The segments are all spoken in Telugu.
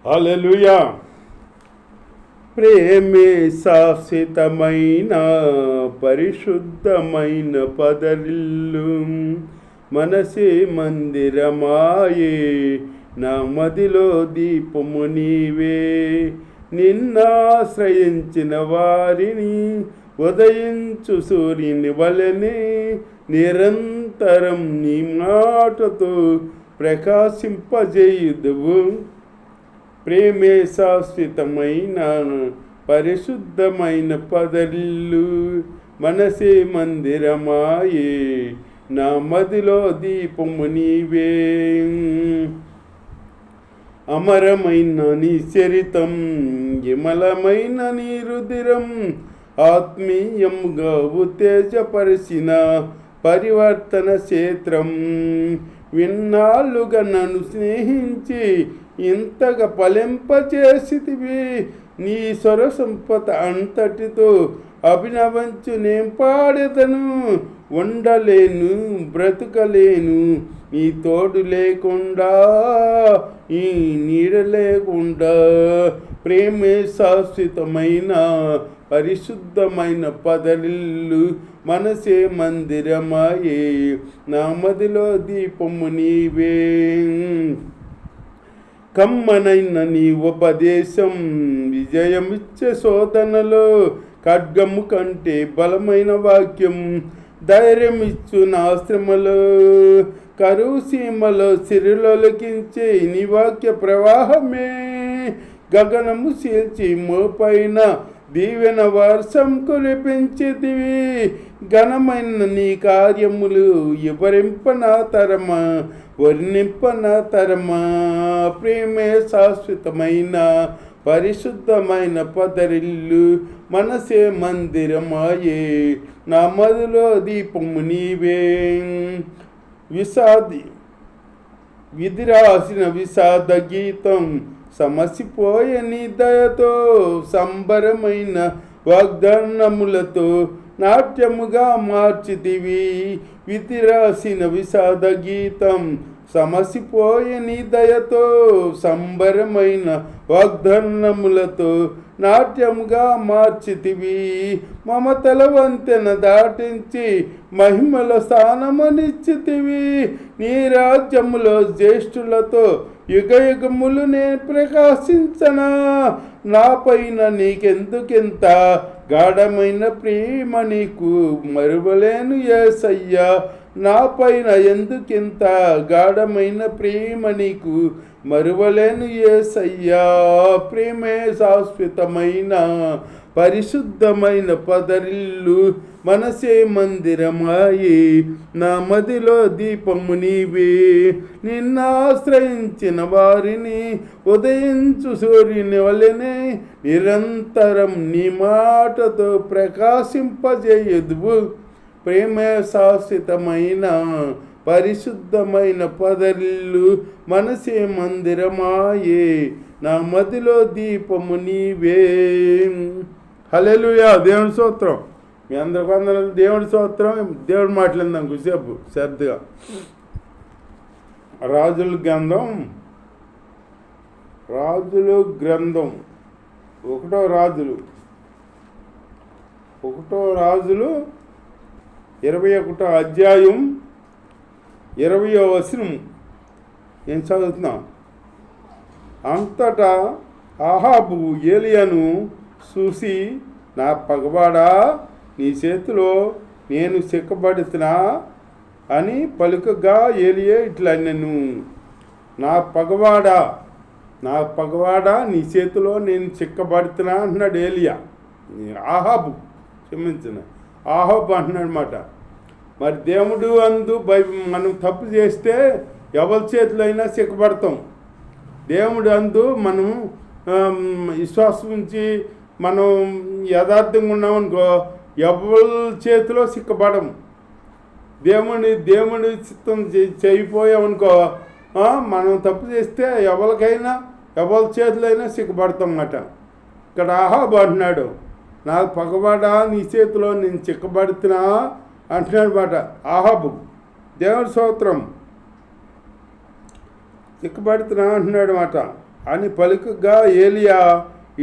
హల్లెలూయా. ప్రేమే శాశ్వతమైన పరిశుద్ధమైన పదరిల్లు, మనసే మందిరమాయే, నా మదిలో దీపము నీవే. నిన్నాశ్రయించిన వారిని ఉదయించు సూర్యుని వలెనే నిరంతరం నీ మాటతో ప్రకాశింపజేయుదువు. ప్రేమే శాశ్వతమైన పరిశుద్ధమైన పదరిల్లు, మనసే మందిరమాయే, నా మదిలో దీపము నీవే. అమరమైన నీ చరితం, విమలమైన నీ రుధిరం, ఆత్మీయంగా ఉత్తేజపరిచిన పరివర్తన క్షేత్రం. విన్నాళ్ళుగా నన్ను స్నేహించి ఇంతగా ఫలింపచేసితివి. నీ స్వర సంపద అంతటితో అభినవంచు నేను పాడెదను. ఉండలేను, బ్రతుకలేను నీ తోడు లేకుండా, ఈ నీడ లేకుండా. ప్రేమే శాశ్వతమైన పరిశుద్ధమైన పదరిల్లు, మనసే మందిరమాయే, నా మదిలో దీపము నీవే. కమ్మనైన నీ ఉపదేశం విజయమిచ్చే శోధనలో, ఖడ్గము కంటే బలమైన వాక్యం ధైర్యమిచ్చు నా శ్రమలో. కరువు సీమలో సిరిలొలికించే నీ వాక్య ప్రవాహమే, గగనము చీల్చి మోపైన దీవెన వర్షం కురిపించితివి. ఘనమైన నీ కార్యములు వివరింపనా తరమా, వర్ణింపనా తరమా. ప్రేమే శాశ్వతమైన పరిశుద్ధమైన పదరిల్లు, మనసే మందిరమాయే, నా మదిలో దీపము నీవే. విధి రాసిన విషాద గీతం సమసిపోయే నీ దయతో, సంబరమైన వాగ్దానములతో నాట్యముగా మార్చితివి. విధి రాసిన విషాద గీతం సమసిపోయే నీ దయతో, సంబరమైన వాగ్దానములతో నాట్యముగా మార్చితివి. మమతల వంతెన దాటించి మహిమల స్థానమనిచ్చితివి. నీ రాజ్యములో జ్యేష్ఠులతో యుగ యుగములు నేను ప్రకాశించనా. నా పైన నీకెందుకెంత గాఢమైన ప్రేమ, నీకు మరువలేను యేసయ్యా. నా పైన ఎందుకెంత గాఢమైన ప్రేమ, నీకు మరువలేను యేసయ్యా. ప్రేమే శాశ్వతమైన పరిశుద్ధమైన పదరిల్లు, మనసే మందిరమాయే, నా మదిలో దీపము నీవే. నిన్నాశ్రయించిన వారిని ఉదయించు సూర్యుని వలెనే నిరంతరం నీ మాటతో ప్రకాశింపజేయుదువు. ప్రేమే శాశ్వతమైన పరిశుద్ధమైన పదరిల్లు, మనసే మందిరమాయే, నా మదిలో దీపము నీవే. హల్లెలూయా. దేవుని స్తోత్రం. మీ అందరికి వందనాలు. దేవుని స్తోత్రం. దేవుడు మాట్లాడిందాం కొద్దిసేపు శ్రద్ధగా. రాజుల గ్రంథం ఒకటో రాజులు 21వ అధ్యాయం 20వ వచనం నేను చదువుతున్నా. అంతటా ఆహాబు ఏలియాను చూసి, నా పగవాడా, నీ చేతిలో నేను చిక్కబడుతున్నా అని పలుకగా ఏలియా ఇట్లా నేను, నా పగవాడా నీ చేతిలో నేను చిక్కబడుతున్నా అంటున్నాడు ఏలియా. ఆహాబు అంటున్నాడు మాట. మరి దేవుడు అందు మనం తప్పు చేస్తే ఎవరి చేతిలో అయినా చిక్కబడతాం. దేవుడు అందు మనం విశ్వాసం ఉంచి మనం యథార్థంగా ఉన్నామనుకో, ఎవరి చేతిలో చిక్కబడము. దేవుడి చిత్తం చేయిపోయామనుకో, మనం తప్పు చేస్తే ఎవరికైనా ఎవరి చేతిలో అయినా చిక్కబడతాం అన్నమాట. ఇక్కడ ఆహాబు అంటున్నాడు, నాకు పగవాడా నీ చేతిలో నేను చిక్కబడుతున్నా అంటున్నాడు మాట ఆహాబు. దేవుడి స్తోత్రం. చిక్కబడుతున్నా అంటున్నాడు మాట. అని పలుకగా ఏలియా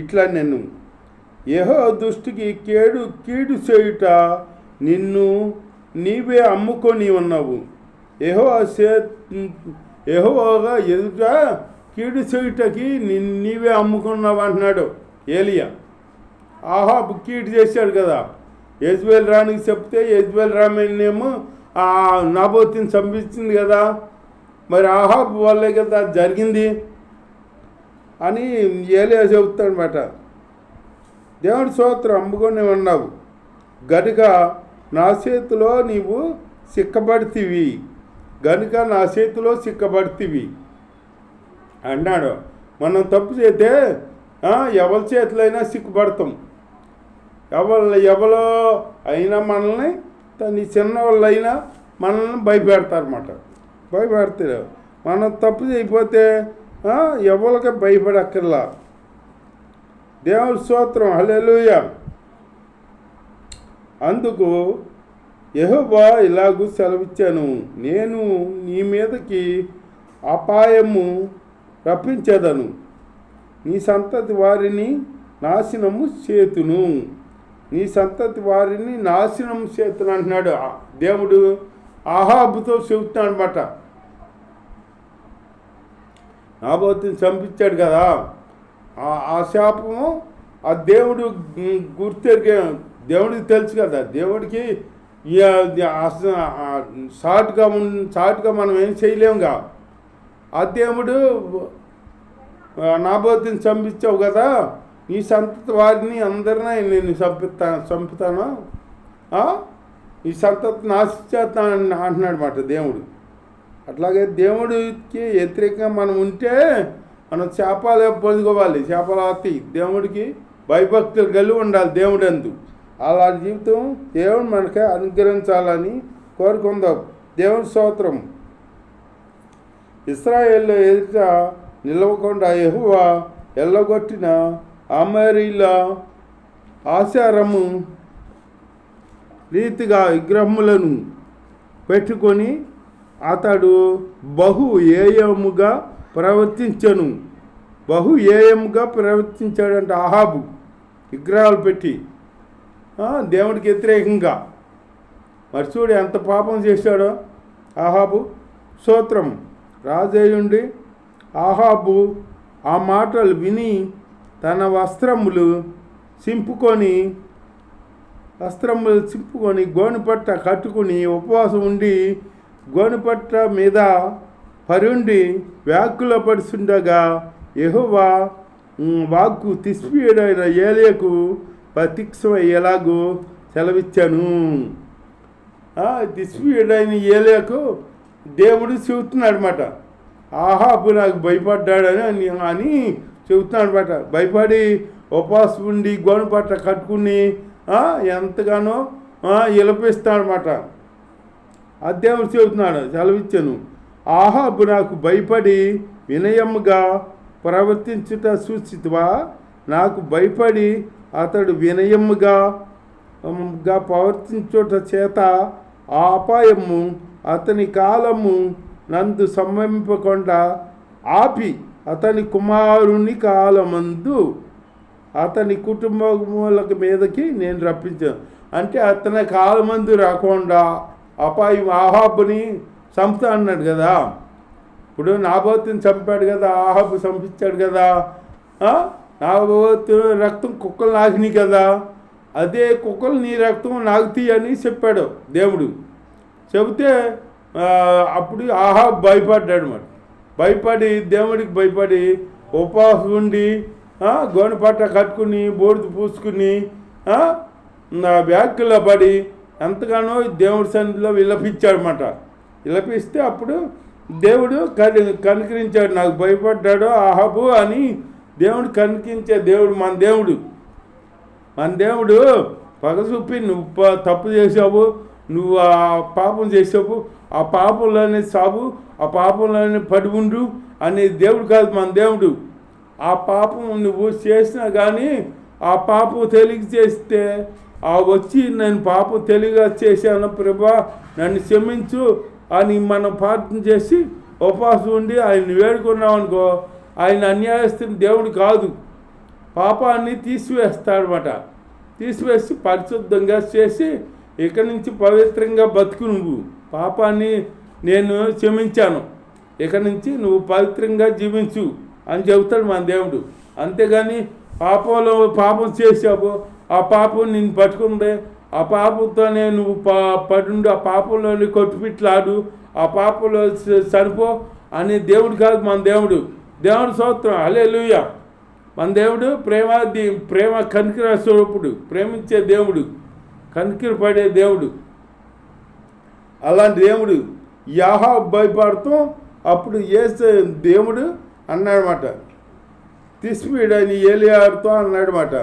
ఇట్లా నేను యెహోవా దృష్టికి కీడు చేయుట నిన్ను నీవే అమ్ముకొని ఉన్నావు. యెహోవాగా ఎదుట కీడు చేయుటకి నీవే అమ్ముకున్నావు అంటున్నాడు ఏలియా. ఆహాబు కీడు చేశాడు కదా, యెజ్బెల్ రాణికి చెప్తే యెజ్బెల్ రామేమో నాబోతుని చంపించింది కదా, మరి ఆహాబు వల్లే కదా జరిగింది అని ఏలియా చెబుతాడనమాట. దేవుడి స్తోత్రం, అమ్ముకొని ఉన్నావు గనుక నా చేతిలో నీవు సిక్కబడితివి, గనుక నా చేతిలో సిక్కబడితివి అన్నాడు. మనం తప్పు చేస్తే ఎవరి చేతులైనా సిక్కుపడతాం. ఎవరో అయినా మనల్ని నీ చిన్నవాళ్ళైనా మనల్ని భయపెడతారన్నమాట. భయపెడతారు. మనం తప్పు చేయకపోతే ఎవరికి భయపడక్కర్లా. దేవుడి స్తోత్రం, హల్లెలూయా. అందుకు యెహోవా ఇలాగూ సెలవిచ్చాను, నేను నీ మీదకి అపాయము రప్పించేదను, నీ సంతతి వారిని నాశనము చేతును, నీ సంతతి వారిని నాశనం చేతును అంటున్నాడు దేవుడు. ఆహాబుతో చెబుతున్నాడు అనమాట. నాబోతుని చంపించాడు కదా, ఆ శాపము ఆ దేవుడు గుర్తెరిగే దేవుడికి తెలుసు కదా. దేవుడికి సాటుగా మనం ఏం చేయలేముగా. ఆ దేవుడు నాబోతుని చంపించావు కదా, నీ సంతతి వారిని అందరినీ నేను చంపుతాను, ఈ సంతతి నాశించేస్తాను అంటున్నాడు అన్నమాట దేవుడు. అట్లాగే దేవుడికి వ్యతిరేకంగా మనం ఉంటే మనం శాపాలు పొందుకోవాలి. శాపాలు వస్తాయి. దేవుడికి భయభక్తులు కలిగి ఉండాలి దేవుడందు. అలాంటి జీవితం దేవుడు మనకి అనుగ్రహించాలని కోరుకుందాం. దేవుడి స్తోత్రం. ఇశ్రాయేలు ఎదుట నిలవకుండా యెహోవా ఎల్లగొట్టిన అమరీల ఆచారము రీతిగా విగ్రహములను పెట్టుకొని అతడు బహుయేయముగా ప్రవర్తించాడంటే ఆహాబు విగ్రహాలు పెట్టి దేవుడికి వ్యతిరేకంగా. మరి చూడు ఎంత పాపం చేశాడో ఆహాబు. స్తోత్రం. రాజయ్యుండి ఆహాబు ఆ మాటలు విని తన వస్త్రములు చింపుకొని గోనుపట్ట కట్టుకుని ఉపవాసం ఉండి గోనుపట్ట మీద పరుండి వ్యాకుల పడుతుండగా యెహోవా వాక్కు తిష్బీయుడైన ఏలియాకు ప్రత్యక్షమయ్యేలాగూ సెలవిచ్చాను. తిష్బీయుడైన ఏలియాకు దేవుడు చెబుతున్నాడు అనమాట. ఆహాబు నాకు భయపడ్డాడని అని చెబుతున్నాడు అనమాట. భయపడి ఉపవాసం ఉండి గోనుపట్ట కట్టుకుని ఎంతగానో విలపిస్తాడు అనమాట. ఆ దేవుడు చెబుతున్నాడు, సెలవిచ్చాను. ఆహాబు నాకు భయపడి వినయముగా ప్రవర్తించుట సూచితవా? నాకు భయపడి అతడు వినయముగా ప్రవర్తించుట చేత ఆ అపాయము అతని కాలము నందు సంభవింపకుండా ఆపి అతని కుమారుని కాలమందు అతని కుటుంబముల మీదకి నేను రప్పించాను. అంటే అతని కాలమందు రాకుండా అపాయం ఆహాబుని చంపుతా అన్నాడు కదా. ఇప్పుడు నాబోతుని చంపాడు కదా, ఆహాబు చంపించాడు కదా. నాబోతు రక్తం కుక్కలు నాకినాయి కదా, అదే కుక్కలు నీ రక్తం నాకుతీ అని చెప్పాడు దేవుడు. చెబితే అప్పుడు ఆహాబు భయపడ్డాడు. మరి భయపడి దేవుడికి భయపడి ఉపవాసం ఉండి గోనుపట్ట కట్టుకుని బోర్డు పూసుకుని వ్యాఖ్యలో పడి ఎంతగానో దేవుడి సన్నిధిలో విలపించాడనమాట. విలపిస్తే అప్పుడు దేవుడు కనికరించాడు. నాకు భయపడ్డాడు ఆహాబు అని దేవుడు కనికరించే దేవుడు మన దేవుడు పగ చూపి నువ్వు తప్పు చేసావు, నువ్వు ఆ పాపం చేసావు, ఆ పాపంలోనే సాగు, ఆ పాపంలోనే పడి ఉండు అనే దేవుడు కాదు మన దేవుడు. ఆ పాపం నువ్వు చేసినా కానీ ఆ పాపం తెలియ చేస్తే వచ్చి నేను పాపం తెలియగా చేశాను ప్రభా నన్ను క్షమించు అని మనం ప్రార్థన చేసి ఉపవాసం ఉండి ఆయన వేడుకున్నాం అనుకో, ఆయన అన్యాయస్తుని దేవుడు కాదు. పాపాన్ని తీసివేస్తాడనమాట. తీసివేసి పరిశుద్ధంగా చేసి ఇక్కడి నుంచి పవిత్రంగా బతుకు. నువ్వు పాపాన్ని నేను క్షమించాను, ఇక్కడి నుంచి నువ్వు పవిత్రంగా జీవించు అని చెబుతాడు మన దేవుడు. అంతేగాని పాపం చేసావు, ఆ పాపం నిన్ను పట్టుకుంది, ఆ పాపంతోనే నువ్వు పడుండు, ఆ పాపంలోని కొట్టుపిట్లాడు, ఆ పాపంలో చనిపో అని దేవుడు కాదు మన దేవుడు. దేవుడు స్తోత్రం, హల్లెలూయా. మన దేవుడు ప్రేమ కనికర స్వరూపుడు, ప్రేమించే దేవుడు, కనికర పడే దేవుడు. అలాంటి దేవుడు యాహాబు భయపడుతూ అప్పుడు దేవుడు అన్నాడనమాట, తిస్బీడని ఏలియాతో అన్నాడనమాట,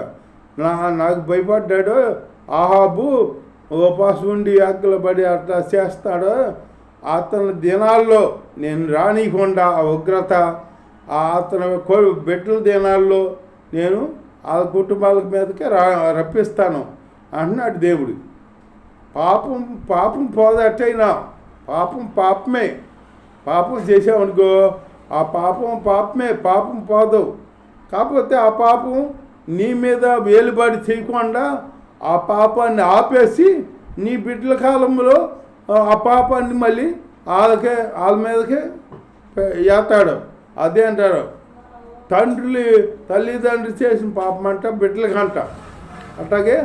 నాకు భయపడ్డాడు ఆహాబు, ఉపవాసం ఉండి ఆకలి పడి అట్లా చేస్తాడో అతని దినాల్లో నేను రానికుండా ఆ ఉగ్రత అతని బిడ్డల దినాల్లో నేను ఆ కుటుంబాల మీదకి రప్పిస్తాను అన్నాడు దేవుడు. పాపం పోదట్టయినా పాపమే. పాపం చేసామనుకో ఆ పాపమే, పాపం పోదు. కాకపోతే ఆ పాపం నీ మీద వేలుబడి చేయకుండా ఆ పాపాన్ని ఆపేసి నీ బిడ్డల కాలంలో ఆ పాపాన్ని మళ్ళీ వాళ్ళ మీదకే వేస్తాడు. అదే అంటారు, తల్లిదండ్రులు చేసిన పాపం అంట బిడ్డలకంట. అట్లాగే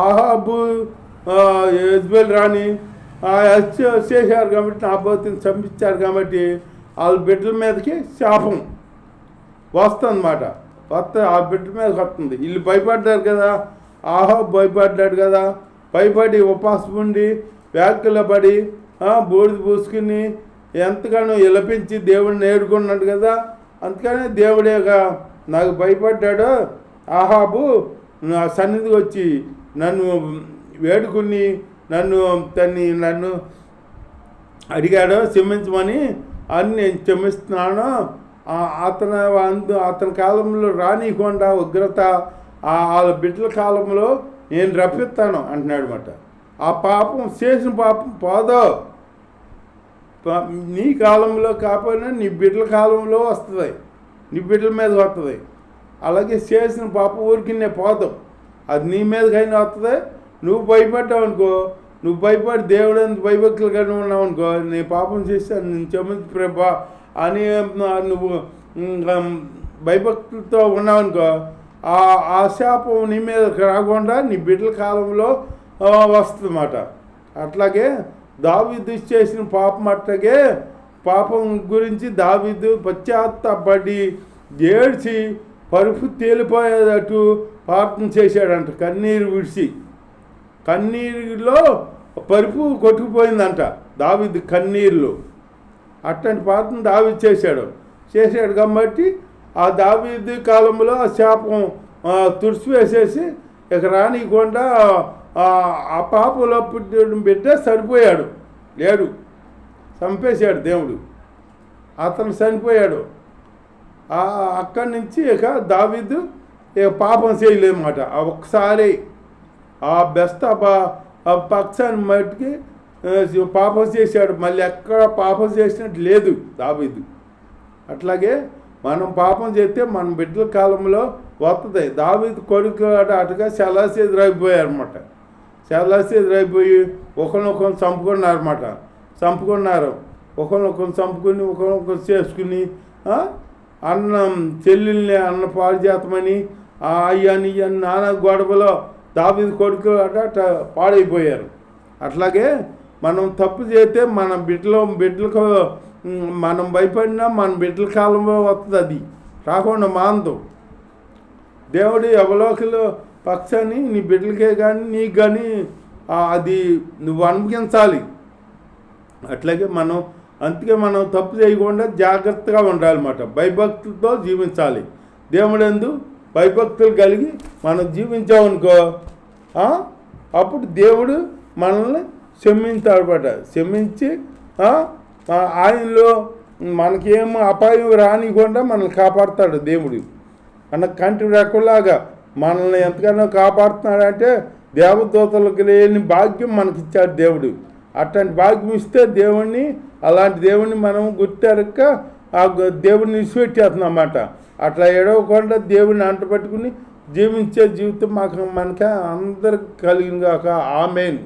ఆహాబు యెజబెల్ రాణి చేశారు కాబట్టి, నా బోతిని చంపించారు కాబట్టి వాళ్ళ బిడ్డల మీదకి శాపం వస్తుందన్నమాట. ఆ బిడ్డల మీదకి వస్తుంది. వీళ్ళు భయపడ్డారు కదా, ఆహాబు భయపడ్డాడు కదా, భయపడి ఉపవాసం ఉండి వ్యాఖ్యలు పడి బూడిద పూసుకుని ఎంతగానో విలపించి దేవుడిని ఏడుకున్నాడు కదా. అందుకనే దేవుడేగా నాకు భయపడ్డాడు ఆహాబు నా సన్నిధికి వచ్చి నన్ను వేడుకుని నన్ను అడిగాడు క్షమించమని, అని నేను క్షమిస్తున్నాను. అతని కాలంలో రానికుండా ఉగ్రత వాళ్ళ బిడ్డల కాలంలో నేను రప్పిస్తాను అంటున్నాడు అనమాట. ఆ పాపం చేసిన పాపం పోదో, నీ కాలంలో కాకపోయినా నీ బిడ్డల కాలంలో వస్తుంది, నీ బిడ్డల మీద వస్తుంది. అలాగే చేసిన పాపం ఊరికినే పోతాం, అది నీ మీదకైనా వస్తుంది. నువ్వు భయపడ్డావు అనుకో, నువ్వు భయపడి దేవుడు భయభక్తులు కానీ ఉన్నావు అనుకో, నేను పాపం చేశాను నేను క్షమించు ప్రభా అని నువ్వు భయభక్తులతో ఉన్నావనుకో, ఆ శాపం నీ మీద రాకుండా నీ బిడ్డల కాలంలో వస్తుంది అన్నమాట. అట్లాగే దావీదు చేసిన పాపం అట్లాగే పాపం గురించి దావీదు పశ్చాత్తాపడి ఏడ్చి పరుపు తేలిపోయేటట్టు ప్రార్థన చేశాడంట. కన్నీరు విడిచి, కన్నీరులో పరుపు కొట్టుకుపోయిందంట దావీదు కన్నీరులో. అట్లాంటి ప్రార్థన దావీదు చేశాడు కాబట్టి ఆ దావీదు కాలంలో ఆ శాపం తుడిచివేసేసి ఇక రానికుండా ఆ పాపంలో పుట్టిన బిడ్డ సరిపోయాడు, లేడు, చంపేశాడు దేవుడు, అతను చనిపోయాడు. అక్కడి నుంచి ఇక దావీదు ఇక పాపం చేయలేదన్నమాట. ఒక్కసారి ఆ బెస్త పక్షాన్ని మట్టుకి పాపం చేశాడు, మళ్ళీ ఎక్కడ పాపం చేసినట్టు లేదు దావీదు. అట్లాగే మనం పాపం చేస్తే మన బిడ్డల కాలంలో వస్తుంది. దావీదు కొడుకు అటుగా సెలాసి ఎదురైపోయారన్నమాట. సెలాసి ఎదురైపోయి ఒకరినొకరు చంపుకున్నారు. ఒకరినొకరు చంపుకుని ఒకరినొకరు చేసుకుని అన్నం చెల్లెల్ని అన్న పాడు చేతమని అయ్యని నానా గొడవలో దావీదు కొడుకు అట పాడైపోయారు. అట్లాగే మనం తప్పు చేస్తే మన బిడ్డలకు మనం భయపడినా మన బిడ్డల కాలంలో వస్తుంది, అది రాకుండా మాందం. దేవుడు ఎవలోకలు పక్షాన్ని నీ బిడ్డలకే కానీ నీకు కానీ అది నువ్వు అనుభవించాలి. అట్లాగే అందుకే మనం తప్పు చేయకుండా జాగ్రత్తగా ఉండాలన్నమాట. భయభక్తులతో జీవించాలి. దేవుడందు భయభక్తులు కలిగి మనం జీవించామనుకో, అప్పుడు దేవుడు మనల్ని క్షమించాడనమాట. క్షమించి ఆయనలో మనకేమో అపాయం రానికుండా మనల్ని కాపాడుతాడు దేవుడు. అన్న కంటి రెక్కలాగా మనల్ని ఎంతగానో కాపాడుతున్నాడంటే దేవదూతలకు లేని భాగ్యం మనకిచ్చాడు దేవుడు. అట్లాంటి భాగ్యం ఇస్తే అలాంటి దేవుడిని మనం గుర్తెరక్క దేవుడిని విడిచిపెట్టేస్తున్నాం అన్నమాట. అట్లా ఎడవకుండా దేవుడిని అంటపట్టుకుని జీవించే జీవితం మనకి అందరికి కలిగిన కాక ఆమేన్.